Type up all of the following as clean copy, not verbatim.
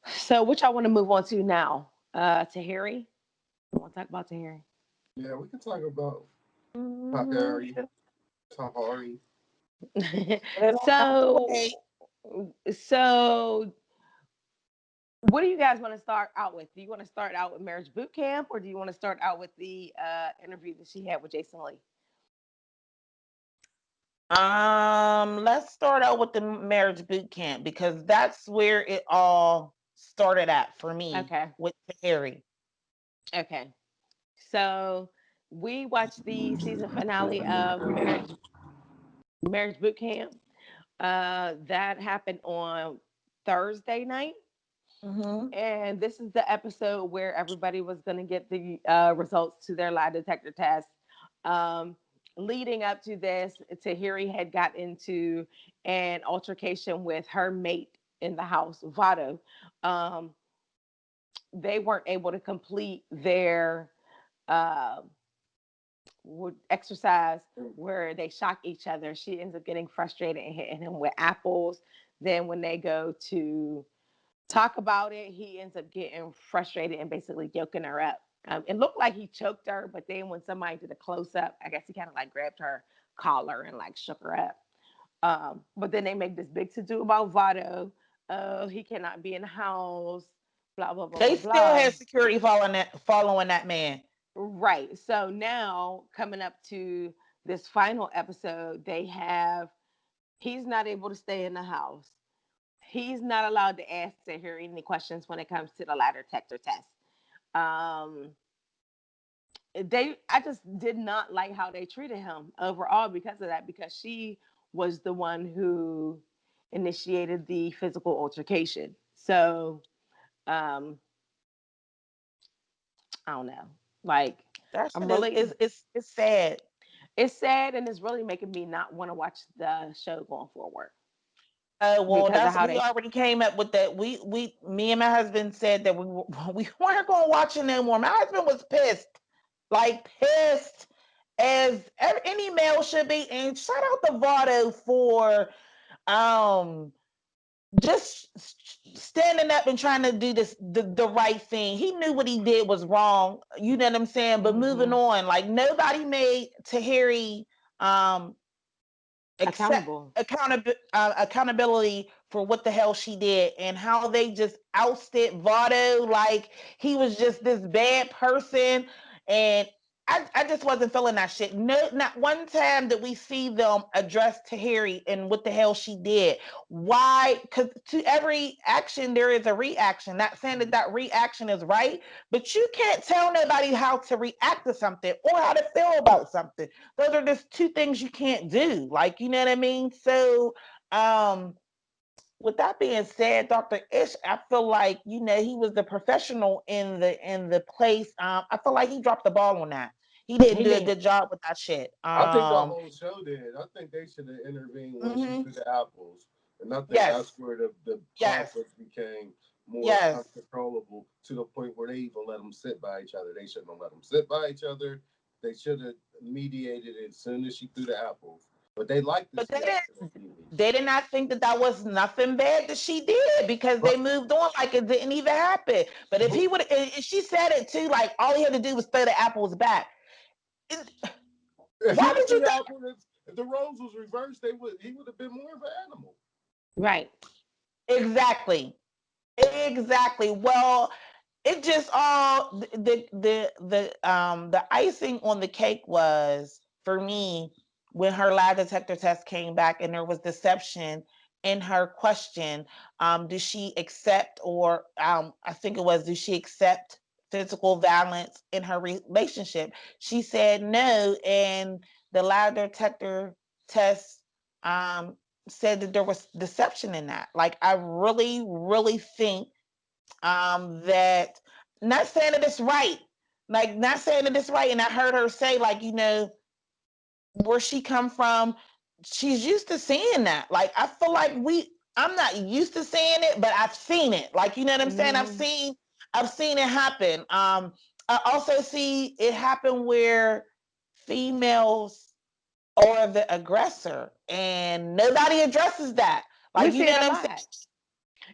So, which I want to move on to now? Tahiry. I want to talk about Tahiry. Yeah, we can talk about Mm. Tahiry, Tahari. Put it on out the so, way. so, what do you guys want to start out with? Do you want to start out with Marriage Boot Camp, or do you want to start out with the interview that she had with Jason Lee? Let's start out with the marriage boot camp because that's where it all started at for me Okay. with Harry. Okay. So we watched the season finale of Marriage Boot Camp. That happened on Thursday night. Mm-hmm. And this is the episode where everybody was going to get the results to their lie detector test. Um, Leading up to this, Tahiri had got into an altercation with her mate in the house, Vado. Um, they weren't able to complete their uh, exercise where they shock each other. She ends up getting frustrated and hitting him with apples. Then when they go to talk about it, he ends up getting frustrated and basically yoking her up. It looked like he choked her, but then when somebody did a close up, I guess he kind of like grabbed her collar and like shook her up. But then they make this big to do about Vado. Oh, he cannot be in the house. Blah blah blah blah They still blah. had security following that man. Right. So now coming up to this final episode, they have he's not able to stay in the house. He's not allowed to answer her any questions when it comes to the lie detector test. Um, I just did not like how they treated him overall because of that, because she was the one who initiated the physical altercation. So um, I don't know. Like That I'm shit is really is it's sad. it's sad and it's really making me not want to watch the show going forward Well, because of that's how we they already came up with that. Me and my husband said that we weren't going to watch it anymore. My husband was pissed, like pissed, as any male should be. And shout out to Vado for um just standing up and trying to do the right thing. He knew what he did was wrong. You know what I'm saying? But moving mm-hmm. on, like nobody made Tahiri um accept Accountable. accountability for what the hell she did and how they just ousted Vado like he was just this bad person. And I just wasn't feeling that shit. No, not one time did we see them address Tahiri and what the hell she did. Why? Because to every action there is a reaction. Not saying that that reaction is right, but you can't tell nobody how to react to something or how to feel about something. Those are just two things you can't do. Like, you know what I mean? So, um, with that being said, Dr. Ish, I feel like, he was the professional in the place. I feel like he dropped the ball on that. He didn't He do a did. good job with that shit. I think the whole show did. I think they should have intervened when she Mhm. threw the apples, and I think that's Yes, where the yes, conflict became more yes. uncontrollable to the point where they even let them sit by each other. They shouldn't have let them sit by each other. They should have mediated it as soon as she threw the apples. But they like to But see they that shit on didn't. TV. They did not think that that was nothing bad that she did because Right. they moved on like it didn't even happen. But if But he would, if she said it too, like all he had to do was throw the apples back. It, if he why didn't did throw you the think? apples, if the roles was reversed, he would have been more of an animal. Right. Exactly. Exactly. Well, it just all the icing on the cake was for me when her lie detector test came back and there was deception in her question. Did she accept or I think it was, did she accept physical violence in her relationship? She said no, and the lie detector test um said that there was deception in that. Like I really, really think that, not saying that it's right, like not saying that it's right. And I heard her say, like, where she come from, she's used to seeing that. Like I feel like I'm not used to seeing it, but I've seen it. Like, you know what I'm saying? I've Mm-hmm. seen I've seen it happen. I also see it happen where females are the aggressor and nobody addresses that. We Like, you see know it a what I'm saying? lot.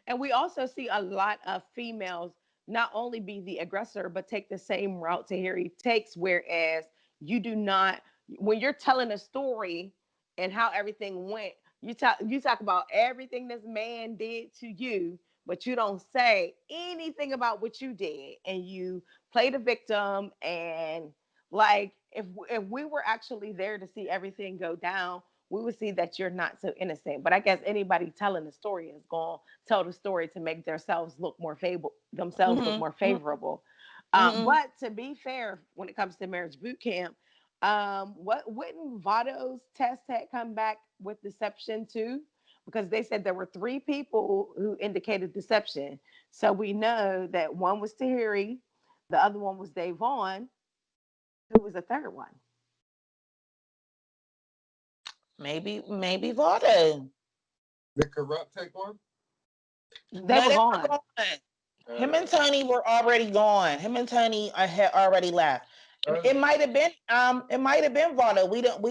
And we also see a lot of females not only be the aggressor, but take the same route Tahiry takes, whereas you do not, when you're telling a story and how everything went, you talk about everything this man did to you, but you don't say anything about what you did, and you play the victim. And like, if we were actually there to see everything go down, we would see that you're not so innocent. But I guess anybody telling the story is going to tell the story to make themselves look Mm-hmm. more Mm-hmm. favorable. Mm-hmm. But to be fair, when it comes to marriage boot camp, what wouldn't Vado's test had come back with deception too? Because they said there were three people who indicated deception. So we know that one was Tahiry, the other one was Davon. Who was the third one? Maybe Vado. The corrupt take one. They No, were they were gone. gone. Him and Uh, Tony were already gone. Him and Tony had already left. uh, It might have been Vado. We don't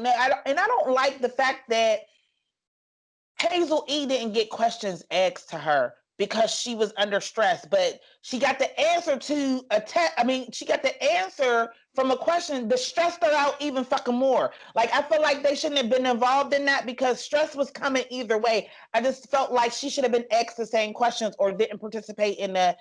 know. I don't like the fact that Hazel E didn't get questions asked to her because she was under stress, but she got the answer to a test. I mean, she got the answer from a question that stressed her out even fucking more. Like, I feel like they shouldn't have been involved in that because stress was coming either way. I just felt like she should have been asked the same questions or didn't participate in the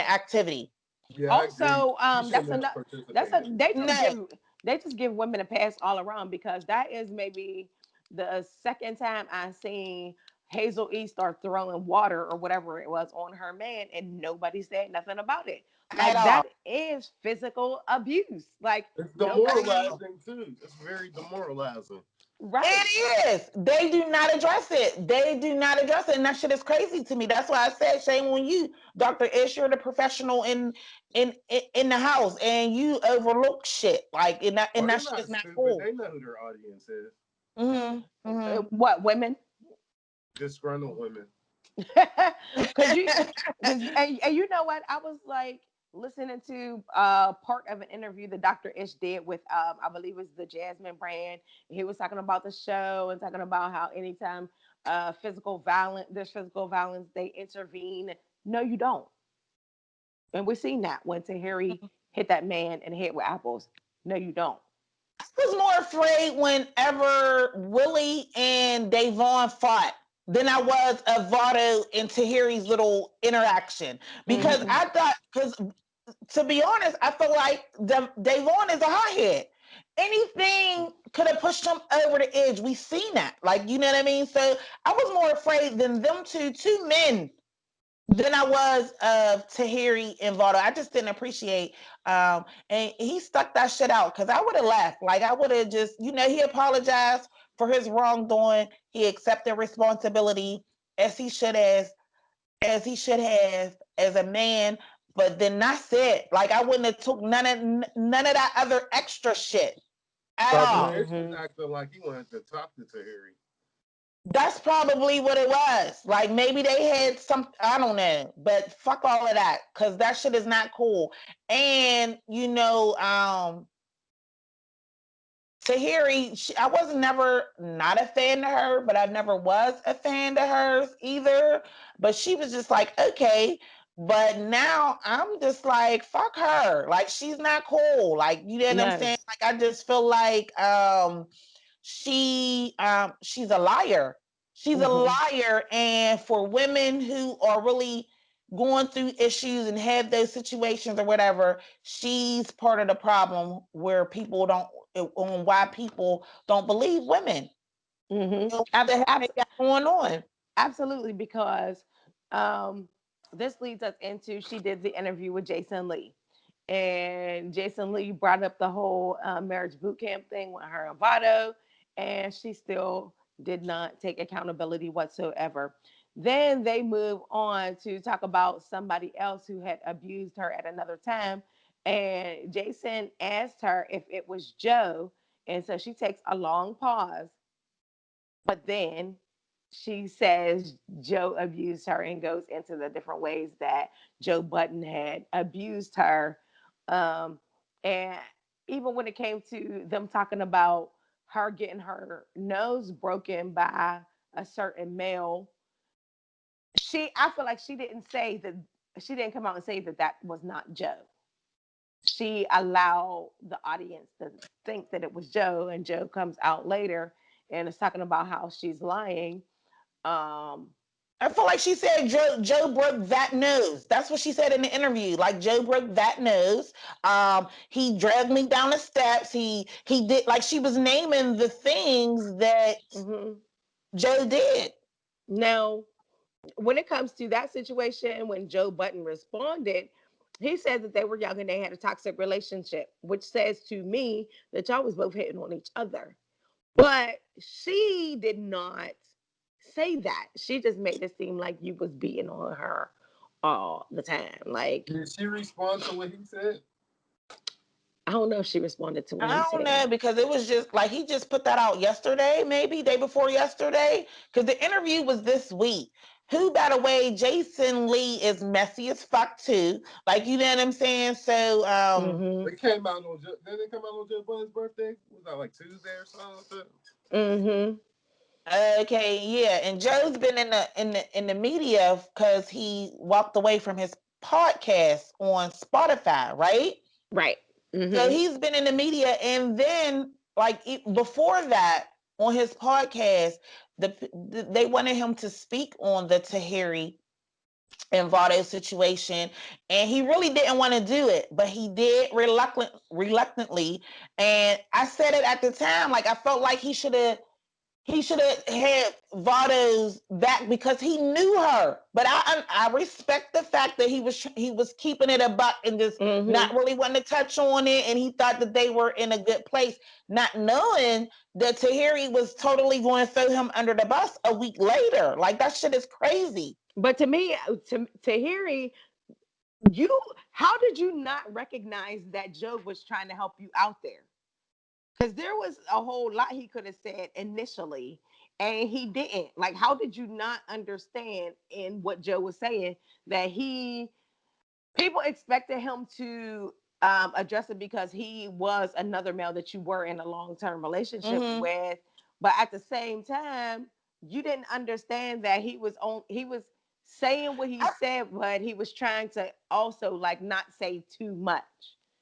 activity. yeah, I agree. Also, She that's shouldn't have enough. That's a participated. No, they just give women a pass all around, because that is maybe the second time I seen Hazel E start throwing water or whatever it was on her man, and nobody said nothing about it. at Like, all. that is physical abuse. Like, It's nobody. demoralizing too. It's very demoralizing. Right. It is. They do not address it. They do not address it, and that shit is crazy to me. That's why I said, shame on you, Doctor Ish. You're the professional in the house, and you overlook shit like, Oh, and they're that shit not is not stupid. cool. They know who their audience is. Mm-hmm. Mm-hmm. What, women? Disgruntled women. Because you and you know what, I was like listening to part of an interview that Dr. Ish did with I believe it's the Jasmine brand. He was talking about the show and talking about how anytime there's physical violence, they intervene. No, you don't. And we've seen that when Tahiri hit that man in the head with apples. No, you don't. I was more afraid whenever Willie and Davon fought than I was of Vado and Tahiri's little interaction because Mm-hmm. I thought, because to be honest, I feel like Davon is a hothead. Anything could have pushed him over the edge. We seen that, like, you know what I mean. So I was more afraid than them two men than I was of Tahiri and Vado. I just didn't appreciate. And he stuck that shit out because I would have left. Like, I would have just, he apologized for his wrongdoing. He accepted responsibility as he should as he should have as a man. But then that's it. Like, I wouldn't have took none of that other extra shit at Dr. all. Ish was Mm-hmm. acting like he wanted to talk to Tahiri. That's probably what it was. Like, maybe they had some, I don't know, but fuck all of that because that shit is not cool. And Tahiri, I was never not a fan of her, but I never was a fan of hers either. But she was just like, okay. But now I'm just like, fuck her. Like, she's not cool. Like, you know what I'm No. saying? Like, I just feel like she's a liar. She's a Mm-hmm. liar. And for women who are really going through issues and have those situations or whatever, she's part of the problem where people don't on why people don't believe women. Mm-hmm. What the hell they got going on? Absolutely, because um, this leads us into, she did the interview with Jason Lee, and Jason Lee brought up the whole marriage boot camp thing with her and Vado, and she still did not take accountability whatsoever. Then they move on to talk about somebody else who had abused her at another time, and Jason asked her if it was Joe, and so she takes a long pause, but then she says Joe abused her and goes into the different ways that Joe Budden had abused her. Um, and even when it came to them talking about her getting her nose broken by a certain male, I feel like she didn't say that, she didn't come out and say that that was not Joe. She allowed the audience to think that it was Joe, and Joe comes out later and is talking about how she's lying. Um, I feel like she said Joe broke that nose. That's what she said in the interview. Like Joe broke that nose. He dragged me down the steps. He did, like, she was naming the things that mhm. Joe did. Now, when it comes to that situation, when Joe Budden responded, he said that they were young and they had a toxic relationship, which says to me that y'all was both hitting on each other. But she did not say that. She just made it seem like you was beating on her all the time. Like, Did she respond to what he said? I don't know if she responded to what he I don't know, said. because it was just like he just put that out yesterday, maybe day before yesterday, because the interview was this week. Who, by the way, Jason Lee is messy as fuck too. Like, you know what I'm saying? So, Mm-hmm. They came out on did they come out on Joe Budden's birthday? Was that like Tuesday or something? Mm-hmm. okay, yeah, and Joe's been in the media because he walked away from his podcast on Spotify, right? Right. So Mm-hmm. he's been in the media, and then like before that, on his podcast, they wanted him to speak on the Tahiry and Vado situation, and he really didn't want to do it, but he did reluctantly. And I said it at the time, like, I felt like he should have had Vado's back because he knew her. But I respect the fact that he was keeping it a buck and just Mm-hmm. not really wanting to touch on it, and he thought that they were in a good place, not knowing that Tahiri was totally going to throw him under the bus a week later. Like, that shit is crazy. But to me, to Harry, you, how did you not recognize that Joe was trying to help you out there? Because there was a whole lot he could have said initially, and he didn't. Like, how did you not understand in what Joe was saying that he, people expected him to address it because he was another male that you were in a long-term relationship Mm-hmm. with, but at the same time, you didn't understand that he was saying what he said, but he was trying to also like not say too much.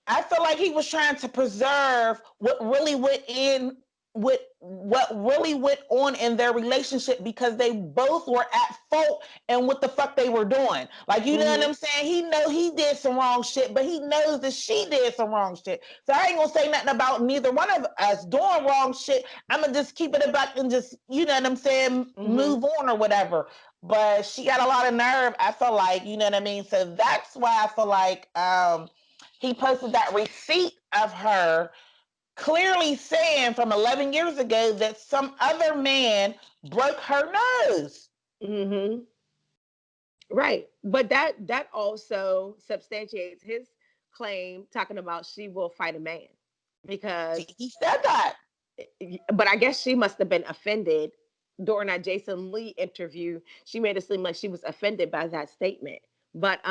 I feel like he was trying to preserve what really went on in their relationship, because they both were at fault and what the fuck they were doing. Like, you know what Mm-hmm. I'm saying? He know he did some wrong shit, but he knows that she did some wrong shit. So I ain't gonna say nothing about neither one of us doing wrong shit. I'm gonna just keep it about and just, you know what I'm saying, Mm-hmm. move on or whatever. But she got a lot of nerve, I feel like, you know what I mean? So that's why I feel like he posted that receipt of her clearly saying from 11 years ago that some other man broke her nose. Mm-hmm. Right. But that also substantiates his claim talking about she will fight a man because, He said that. but I guess she must have been offended during that Jason Lee interview. She made it seem like she was offended by that statement. But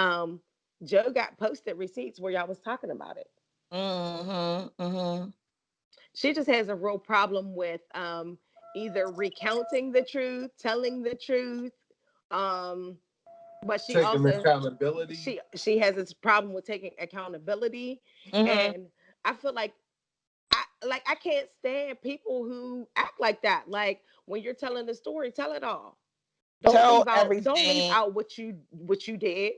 Joe got posted receipts where y'all was talking about it. Mm-hmm. Mm-hmm. She just has a real problem with either recounting the truth, telling the truth, um but she Taking also, accountability. she has this problem with taking accountability. Mm-hmm. And I feel like I can't stand people who act like that. Like, when you're telling the story, tell it all. Tell Don't leave everything. out what you did,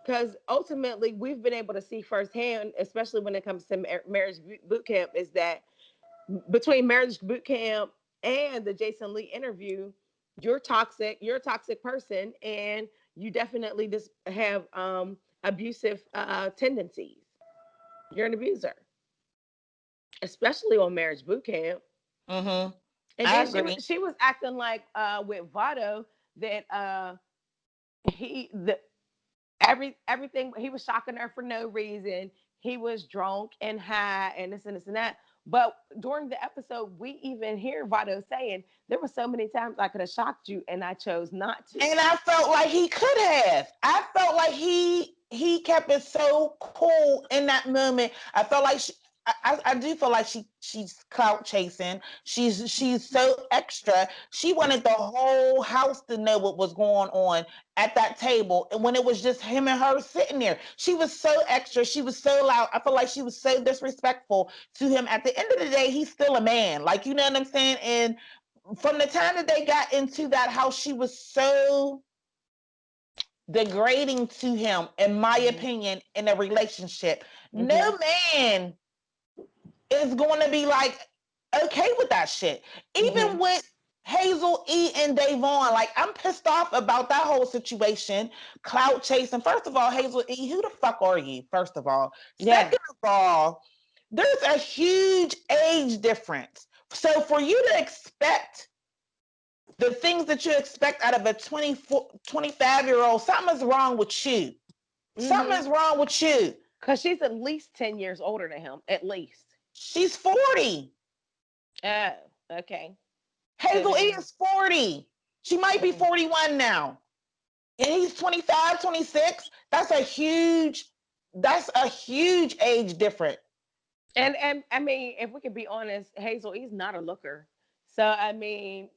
because ultimately we've been able to see firsthand, especially when it comes to marriage boot camp, is that between marriage boot camp and the Jason Lee interview, you're toxic. You're a toxic person, and you definitely just have abusive tendencies. You're an abuser, especially on marriage boot camp. Mm-hmm. And I then agree. she was acting like with Vado that he the everything, he was shocking her for no reason. He was drunk and high and this and this and that. But during the episode, we even hear Vado saying, there were so many times I could have shocked you and I chose not to. And I felt like he could have. I felt like he kept it so cool in that moment. I felt like I do feel like she's clout chasing. She's so extra. She wanted the whole house to know what was going on at that table, and when it was just him and her sitting there, she was so extra. She was so loud. I feel like she was so disrespectful to him. At the end of the day, he's still a man. Like, you know what I'm saying? And from the time that they got into that house, she was so degrading to him, in my opinion, in a relationship. No man is going to be like okay with that shit. Even with Hazel E and Davon, like, I'm pissed off about that whole situation. Clout chasing. First of all, Hazel E, who the fuck are you? First of all. Yeah. Second of all, there's a huge age difference. So for you to expect the things that you expect out of a 24, 25-year-old, something is wrong with you. Something is wrong with you. Because she's at least 10 years older than him, at least. She's 40. Oh, okay. So Hazel E then, is 40. She might be 41 now. And he's 25, 26. That's a huge age difference. and I mean, if we could be honest, Hazel, he's not a looker. So I mean,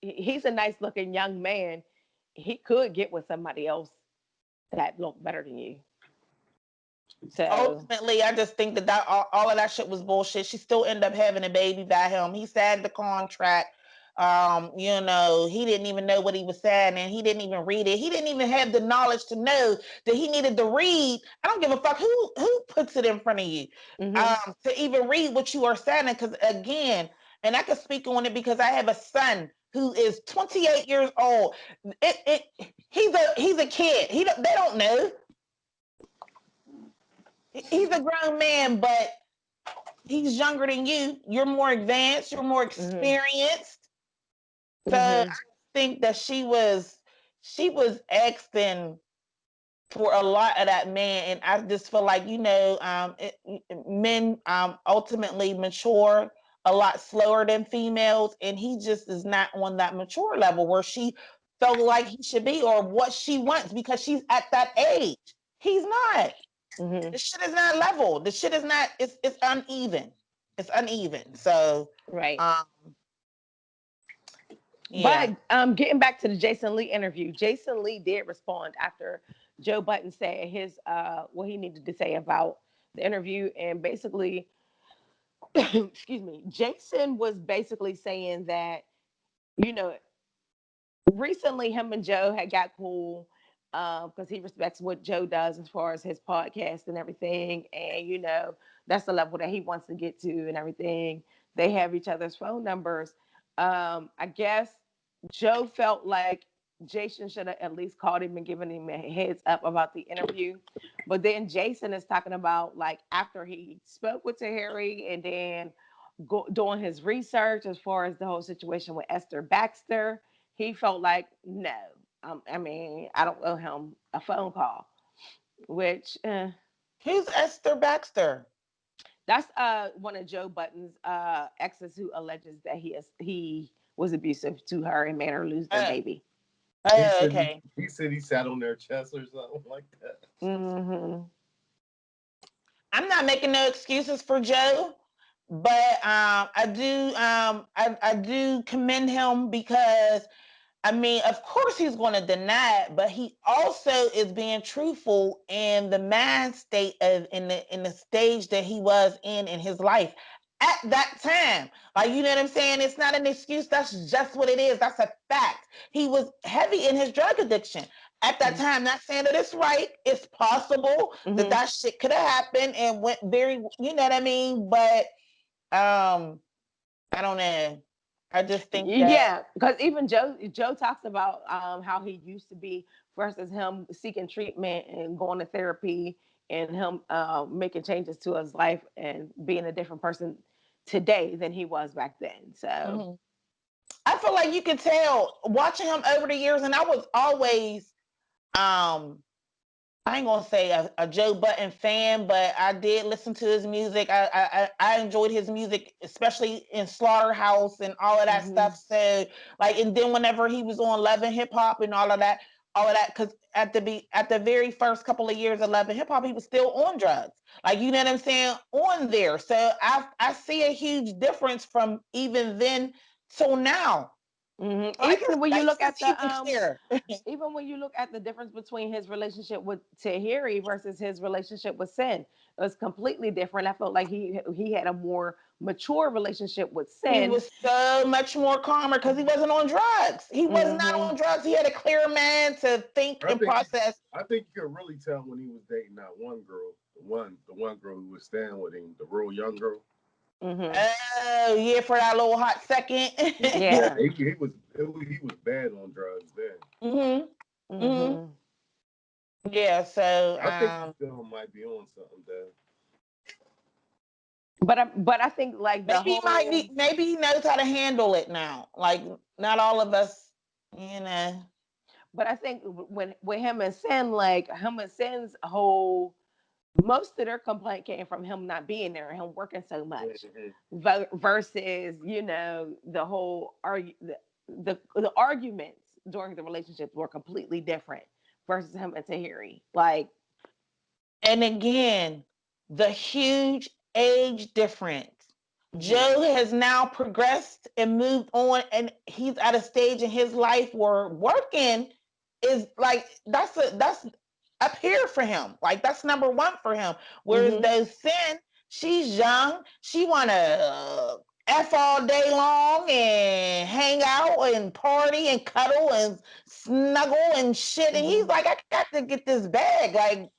he's a nice looking young man. He could get with somebody else that looked better than you. So, Ultimately, I just think that all of that shit was bullshit. She still ended up having a baby by him. He signed the contract. He didn't even know what he was saying, and he didn't even read it. He didn't even have the knowledge to know that he needed to read. I don't give a fuck who puts it in front of you, to even read what you are saying. Because again, and I can speak on it because I have a son who is 28 years old. He's a kid. They don't know. He's a grown man, but he's younger than you. You're more advanced. You're more experienced. So I think that she was asking for a lot of that man, and I just feel like men ultimately mature a lot slower than females, and he just is not on that mature level where she felt like he should be or what she wants because she's at that age. He's not. The shit is not level. The shit is not. It's uneven. It's uneven. So, right. um, yeah. But getting back to the Jason Lee interview, Jason Lee did respond after Joe Budden said his what he needed to say about the interview, and basically, excuse me, Jason was basically saying that, you know, recently him and Joe had got cool because he respects what Joe does as far as his podcast and everything, and that's the level that he wants to get to and everything. They have each other's phone numbers. I guess Joe felt like Jason should have at least called him and given him a heads up about the interview. But then Jason is talking about, like, after he spoke with Tahiry and then doing his research as far as the whole situation with Esther Baxter, he felt like, no, I mean, I don't owe him a phone call, which Who's Esther Baxter? that's one of Joe Budden's exes who alleges that he was abusive to her and made her lose their Oh, baby. Okay. He said he sat on their chest or something like that. I'm not making no excuses for Joe, but I do commend him because I mean, of course he's going to deny it, but he also is being truthful in the mind state of in the stage that he was in his life at that time. Like, you know what I'm saying? It's not an excuse. That's just what it is. That's a fact. He was heavy in his drug addiction at that time. Not saying that it's right. It's possible that shit could have happened and went very, you know what I mean? But I don't know. I just think that. Yeah, because even Joe talks about how he used to be versus him seeking treatment and going to therapy and him making changes to his life and being a different person today than he was back then. So I feel like you can tell watching him over the years, and I was always, I ain't gonna say a Joe Budden fan, but I did listen to his music. I enjoyed his music, especially in Slaughterhouse and all of that stuff. So, like, and then whenever he was on Love and Hip Hop and all of that, all of that, because at the very first couple of years of Love and Hip Hop, he was still on drugs. Like, you know what I'm saying? On there. So I see a huge difference from even then till now. Like, Even when you like look it's at just even the clearer. even when you look at the difference between his relationship with Tahiri versus his relationship with Sin, it was completely different. I felt like he had a more mature relationship with He Sin. was so much more calmer because he wasn't on drugs. He was not Hmm on drugs. He had a clear mind to think I and think process. I think you could really tell when he was dating that one girl, the one girl who was staying with him, the real young girl. hmm Oh, yeah, for that little hot second. Yeah, Yeah. he was bad on drugs then. hmm hmm hmm Yeah, so I think he still might be on something there. but I think like the maybe he might whole be, maybe he knows how to handle it now. Like, not all of us, you know. but I think when with him and Sin, like him and Sin's whole most of their complaint came from him not being there, him working so much, Mm-hmm. versus the whole the arguments during the relationships were completely different versus him and Tahiri. Like, And again, the huge age difference. mhm, Joe has now progressed and moved on, and he's at a stage in his life where working is like that's up here for him. Like, that's number one for him. Whereas mhm, though Sin, she's young, she wanna f all day long and hang out and party and cuddle and snuggle and shit. And he's mhm, like, I got to get this bag. Like,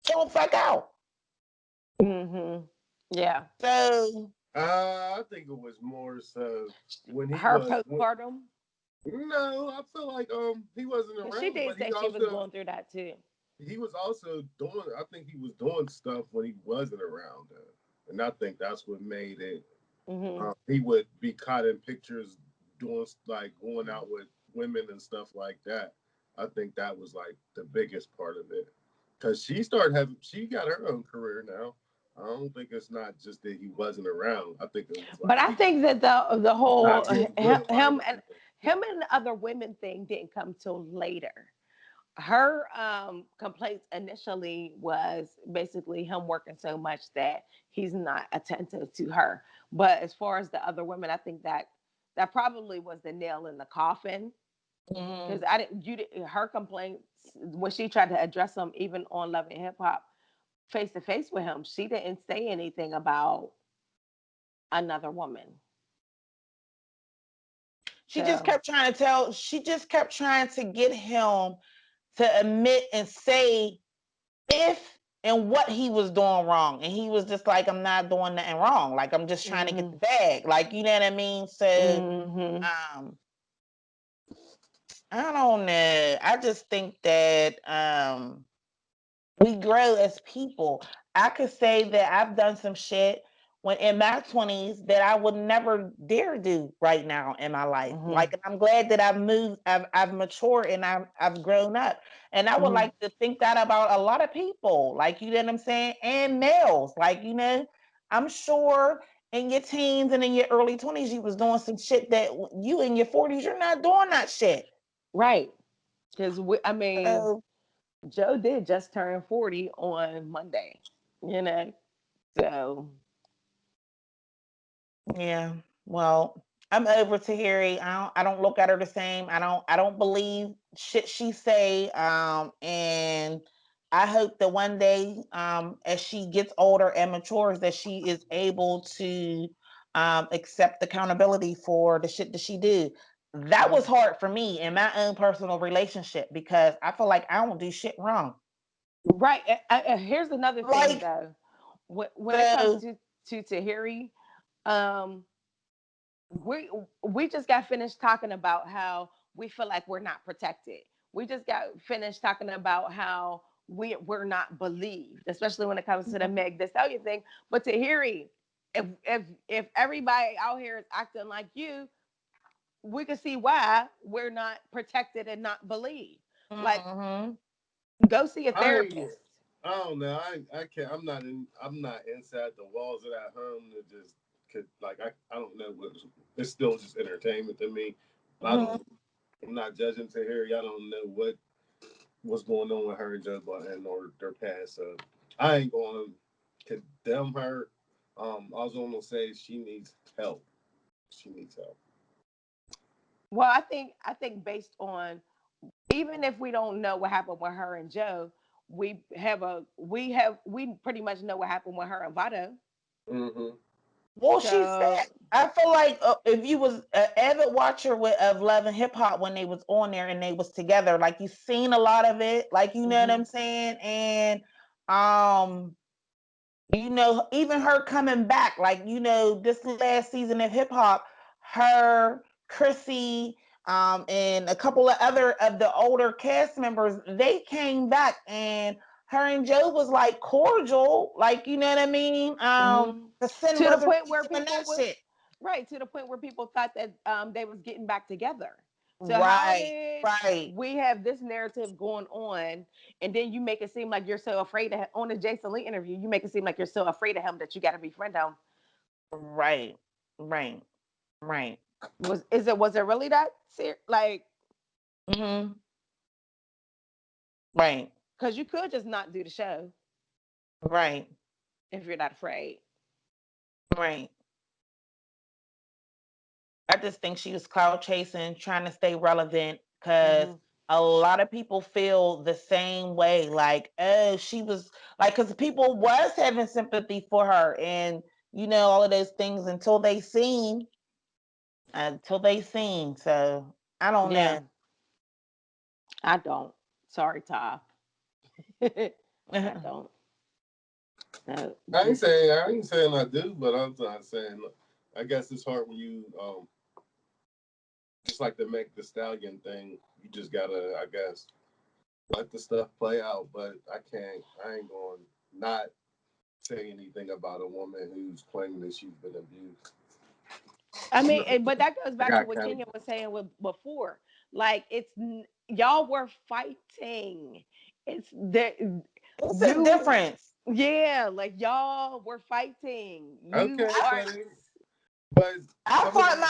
chill the fuck out. mhm, yeah, So I think it was more so when he her was. postpartum, No, I feel like he wasn't because she around, did but say she was going through that too. he was also doing. I think he was doing stuff when he wasn't around her, and I think that's what made it. Mhm. He would be caught in pictures doing like going out with women and stuff like that. I think that was like the biggest part of it, because she got her own career now. I don't think it's not just that he wasn't around. I think it was But like I think that the he's whole not doing good by women. him and the other women thing didn't come till later. Her complaints initially was basically him working so much that he's not attentive to her. But as far as the other women, I think that that probably was the nail in the coffin, because mhm. I didn't you did, her complaints when she tried to address them even on Love and Hip Hop face to face with him, she didn't say anything about another woman. So She just kept trying to get him to admit and say if and what he was doing wrong. And he was just like, I'm not doing nothing wrong. Like, I'm just trying to get hmm the bag. Like, you know what I mean? So hmm um I don't know. I just think that we grow as people. I could say that I've done some shit when in my 20s that I would never dare do right now in my life. hmm Like, I'm glad that I've moved, I've matured, and I've grown up. And I would hmm like to think that about a lot of people, like, you know what I'm saying, and males. Like, I'm sure in your teens and in your early 20s you was doing some shit that you in your 40s you're not doing that shit. Right. Because I mean, So Joe did just turn 40 on Monday, you know? So, yeah. Well, I'm over Tahiri. I don't look at her the same. I don't believe shit she say. And I hope that one day, as she gets older and matures, that she is able to accept accountability for the shit that she did. That was hard for me in my own personal relationship because I feel like I don't do shit wrong. right. Here's another thing, Like, though. When it comes so to Tahiri, um, we we just got finished talking about how we feel like we're not protected. We just got finished talking about how we're not believed, especially when it comes to the Meg Thee Stallion thing. But Tahiri, if everybody out here is acting like you, we can see why we're not protected and not believed. Like, mhm. go see a I therapist. I don't know. I can't. I'm not inside the walls of that home to just could like I don't know what it's still just entertainment to me. I Mhm. don't. I'm not judging to Harry. I don't know what. what's going on with her and Joe Budden or their past. So I ain't going to condemn her. I was going to say she needs help. She needs help. Well, I think based on, even if we don't know what happened with her and Joe, we pretty much know what happened with her and Vado. Mm-hmm. Well, she said, So I feel like if you was an avid watcher of Love and Hip Hop when they was on there and they was together, like you seen a lot of it, like you know what mhm. I'm saying, and um, even her coming back, like this last season of Hip Hop, her, Chrissy, and a couple of other of the older cast members, they came back and her and Joe was like cordial, like you know what I mean. Mhm. The sin To the wasn't point really where doing people that was shit. right, to the point where people thought that they was getting back together. So how Right, did right, we have this narrative going on, and then you make it seem like you're so afraid of on the Jason Lee interview? You make it seem like you're so afraid of him that you got to befriend him. right, right, right. Was it really that serious? Like, Mm-hmm. Right, because you could just not do the show right, if you're not afraid. right. I just think she was cloud chasing, trying to stay relevant because Hmm. a lot of people feel the same way. Like, oh, she was like, because people was having sympathy for her, and all of those things until they seen. So I don't Yeah, know. I don't. Sorry, Ta. I don't. No, this is I ain't saying I do, but I'm not saying. I guess it's hard when you just like the Meg the Stallion thing. You just gotta, I guess, let the stuff play out. But I can't. I ain't going to not say anything about a woman who's claiming that she's been abused. I I'm mean, not. but that goes I back to got what kind of. Kenya was saying with before. Like y'all were fighting. It's that It's a you, difference. yeah, like y'all were fighting. You Okay, are. but I some of fought them.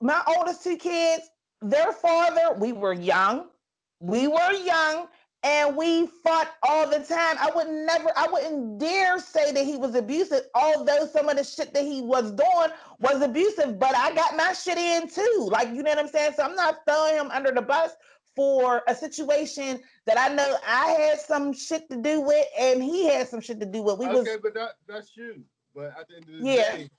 my oldest two kids. Their father, we were young. We were young and we fought all the time. I wouldn't dare say that he was abusive, although some of the shit that he was doing was abusive, but I got my shit in too. Like, you know what I'm saying? So I'm not throwing him under the bus for a situation that I know I had some shit to do with and he had some shit to do with. We Okay, was, but that's you. But at the end of the yeah. day,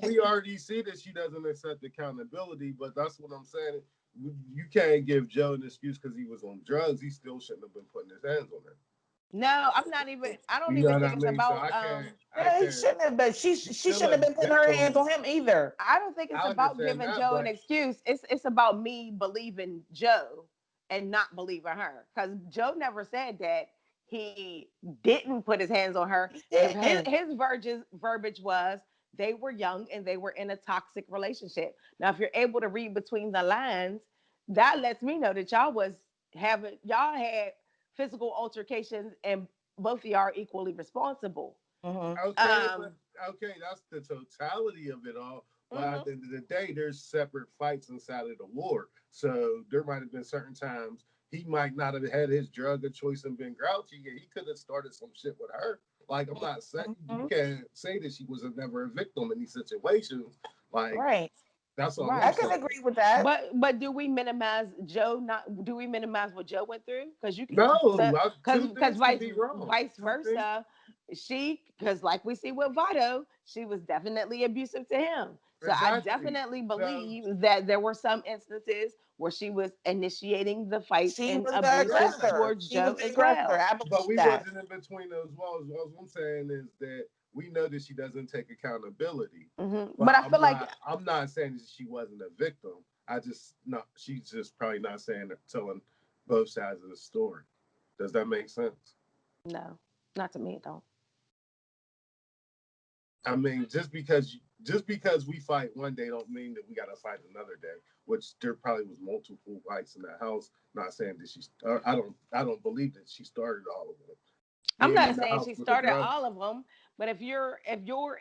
we already see that she doesn't accept accountability. But that's what I'm saying. You can't give Joe an excuse because he was on drugs. He still shouldn't have been putting his hands on her. No, I'm not even. I don't You know even what think I it's mean? So about. I Yeah, he can't. shouldn't have, but She's she still shouldn't a have been putting her hands victim. on him either. I don't think it's I about understand giving that, Joe an but excuse. It's about me believing Joe and not believing her. Because Joe never said that he didn't put his hands on her. He His didn't. his verbiage was they were young and they were in a toxic relationship. Now, if you're able to read between the lines, that lets me know that y'all had physical altercations and both of y'all are equally responsible. Hmm. okay, but Um, okay, that's the totality of it all. But at mhm. the end of the day, there's separate fights inside of the war. So there might have been certain times he might not have had his drug of choice and been grouchy. Yeah, he could have started some shit with her. Like I'm not saying you Hmm. can't say that she was never a victim in these situations. Like Right. that's all I I'm Right. can saying. agree with that. But do we minimize Joe? Not do we minimize what Joe went through? Because you can, No, two because things can be wrong. vice Two things. versa. Because like we see with Vado, she was definitely abusive to him. So I Exactly. definitely So believe that there were some instances where she was initiating the fights She and was the abusive yeah. aggressor. towards She was Joe the as aggressor. well. I But believe we that. wasn't in between those walls. All I'm saying is that we know that she doesn't take accountability. But But I feel like I'm not saying that she wasn't a victim. I just no she's just probably not saying telling both sides of the story. Does that make sense? no, not to me. It don't. I mean, just because we fight one day don't mean that we gotta fight another day. Which there probably was multiple fights in that house. Not saying that I don't believe that she started all of them. I'm Being not in the saying house she with the started drugs. all of them, but if you're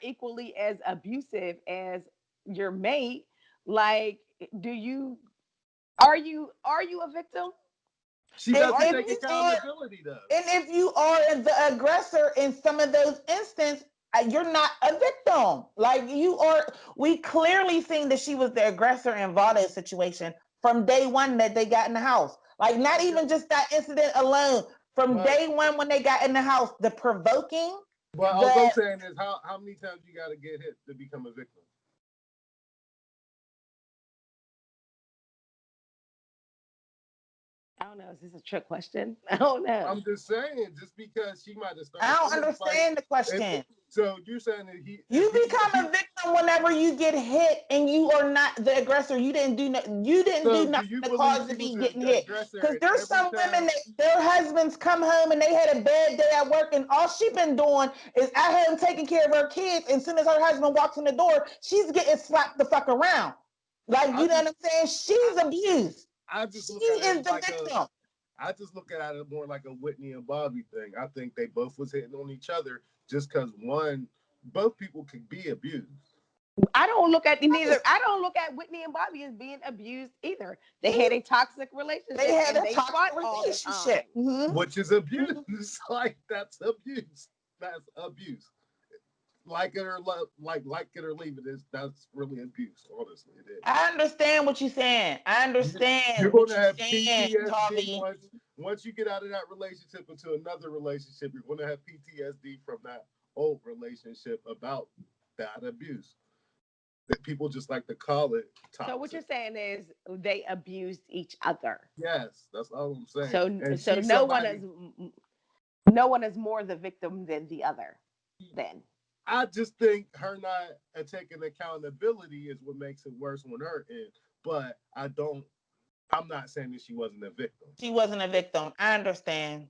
equally as abusive as your mate, like, do you are you a victim? She And doesn't if take you are accountability though. And if you are the aggressor in some of those instances, you're not a victim. Like you are, we clearly seen that she was the aggressor in Vado's situation from day one that they got in the house. Like not Okay. even just that incident alone. From But day one when they got in the house, the provoking, but all I'm the saying is how many times you gotta get hit to become a victim? I don't know. Is this a trick question? I don't know. I'm just saying, just because she might have I started don't some of the fights, understand the question. so you're saying that if You become a victim whenever you get hit and you are not the aggressor. You didn't do nothing. You didn't do so do nothing you to believe cause to she was be the getting hit. aggressor Because in there's every some women time? that their husbands come home and they had a bad day at work and all she been doing is at home taking care of her kids. And as soon as her husband walks in the door, she's getting slapped the fuck around. Like I you know what just I'm saying? I, She's abused. I just She look at it is the like victim. I just look at it more like a Whitney and Bobby thing. I think they both was hitting on each other just because both people could be abused. I don't look at neither. I don't look at Whitney and Bobby as being abused either. They had a toxic They relationship had and a they toxic fought all the relationship. time. Which is abuse. Like that's abuse. That's abuse. Like it or leave it is that's really abuse. Honestly, it is. I understand what you're saying. I You're understand going what to you're have saying, PTSD Tavi. once you get out of that relationship into another relationship. You're going to have PTSD from that old relationship about that abuse. That people just like to call it So what toxic. you're saying is they abused each other. Yes, that's all I'm saying. So And so she's somebody. no one is more the victim than the other. Then I just think her not taking accountability is what makes it worse on her end. But I don't. I'm not saying that she wasn't a victim. She wasn't a victim. I understand.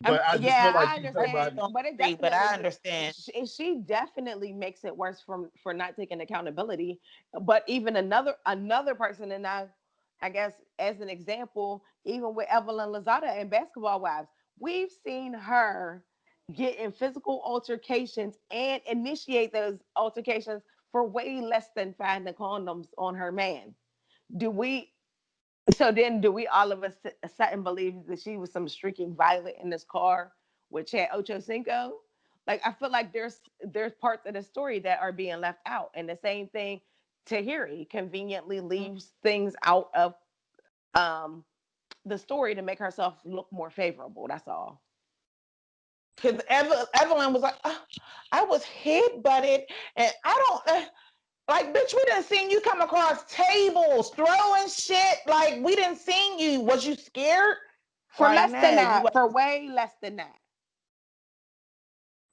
But I just feel yeah, like I she's I just understand, somebody. don't but it agree, but I definitely understand. she definitely makes it worse from for not taking accountability. But even another person, and I guess as an example, even with Evelyn Lozada and Basketball Wives, we've seen her get in physical altercations and initiate those altercations for way less than finding condoms on her man. Do we so then, do we all of us sit and believe that she was some streaking violet in this car with Chad Ochocinco? Like, I feel like there's parts of the story that are being left out, and the same thing. Tahiry conveniently leaves things out of um, the story to make herself look more favorable. That's all. Because Evelyn was like, "Oh, I was hit, butted, and I don't like, bitch. We didn't see you come across tables, throwing shit. Like we didn't see you. Was you scared? For Like, less than no, you that, for wasn't. way less than that.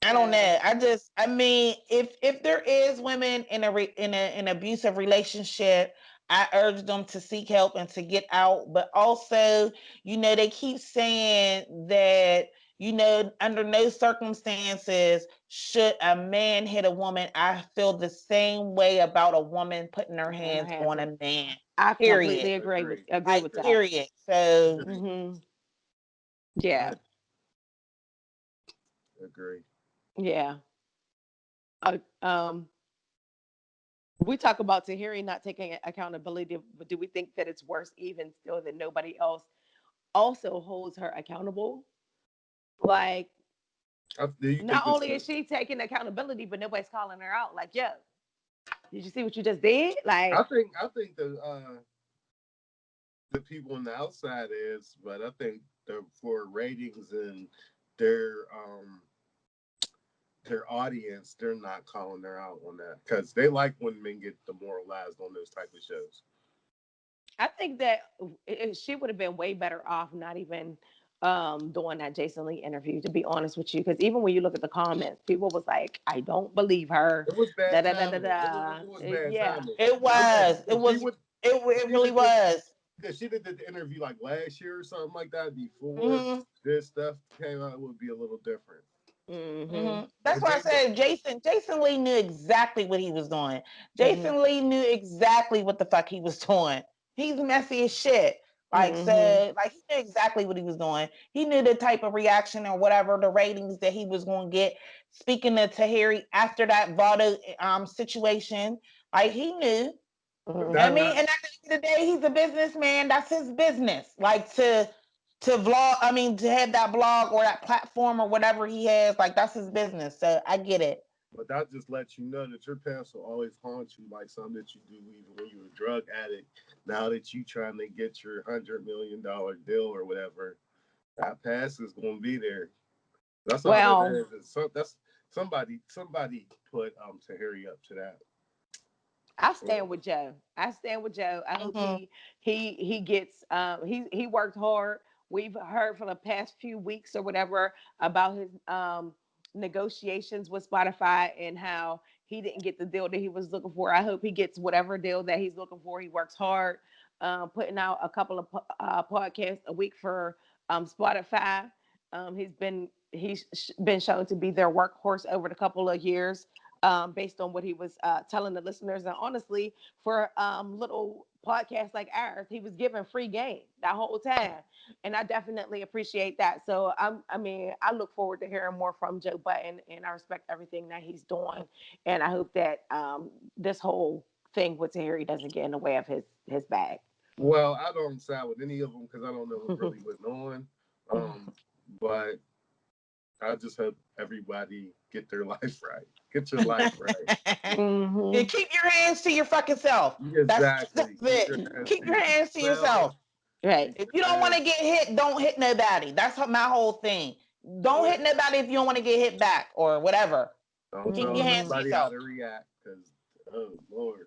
I don't know. So, I mean, if there is women in in an abusive relationship, I urge them to seek help and to get out. But also, they keep saying that, under no circumstances should a man hit a woman. I feel the same way about a woman putting her on her hands hands, on a man. I Period. completely Agree. agree Like, with that. period. So Agree. Yeah, Agree. yeah. Uh, we talk about Tahiri not taking accountability, but do we think that it's worse even still that nobody else also holds her accountable? Like, Do you not think it's? only is she taking accountability, but nobody's calling her out. Like, yo, did you see what you just did? Like, I think the people on the outside is, but I think for ratings and their um their audience, they're not calling her out on that because they like when men get demoralized on those type of shows. I think that she would have been way better off not even doing that Jason Lee interview, to be honest with you. Because even when you look at the comments, people was like, I don't believe her. It was Da bad da da da timing. da. It was bad Yeah. timing. it If, was. It if she was. would, if It she really did the, was. if she did the interview like last year or something like that before Mm-hmm. this stuff came out, it would be a little different. Mm-hmm. That's And why I they, said Jason Lee knew exactly what he was doing. Mm-hmm. Jason Lee knew exactly what the fuck he was doing. He's messy as shit. Like, Mm-hmm. so, like, he knew exactly what he was doing. He knew the type of reaction or whatever the ratings that he was going to get. Speaking to Tahiry after that Vado situation, like, he knew. I that Mm-hmm. mean, that and at the end of the day, he's a businessman. That's his business. Like, to to vlog. I mean, to have that blog or that platform or whatever he has, like that's his business. So I get it. But that just lets you know that your past will always haunt you, like something that you do even when you were a drug addict. Now that you trying to get your $100 million deal or whatever, that past is going to be there. That's all that Well, is. That's somebody put Tahiry up to that. I stand with Joe. I stand with Joe. I hope Mm-hmm. he gets he worked hard. We've heard for the past few weeks or whatever about his negotiations with Spotify and how he didn't get the deal that he was looking for. I hope he gets whatever deal that he's looking for. He works hard, putting out a couple of podcasts a week for Spotify. He's been shown to be their workhorse over the couple of years, based on what he was telling the listeners. And honestly, for little podcasts like ours, he was giving free game that whole time, and I definitely appreciate that. So I mean, I look forward to hearing more from Joe Budden, and I respect everything that he's doing, and I hope that this whole thing with Tahiry doesn't get in the way of his bag. Well, I don't side with any of them because I don't know what really went on. But I just hope everybody get their life right. Get your life right. Yeah, Mm-hmm. keep your hands to your fucking self. That's Exactly. Keep it. your hands Keep to your hands to yourself. yourself. Right. Keep If you your don't want hands. to get hit, don't hit nobody. That's my whole thing. Don't Yeah. hit nobody if you don't want to get hit back or whatever. Don't Keep tell your hands to Mm-hmm. nobody how yourself. to react because, oh Lord,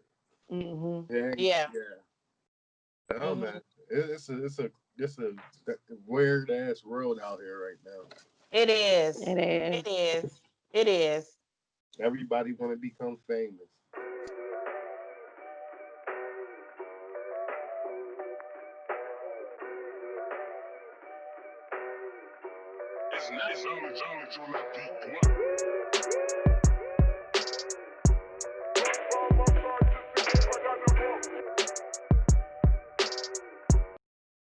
Mm-hmm. yeah, Yeah. yeah. Oh Hmm. man, it's a weird ass world out here right now. It is. It It is. is. It is. Everybody want to become famous. It's knowledge on that beat.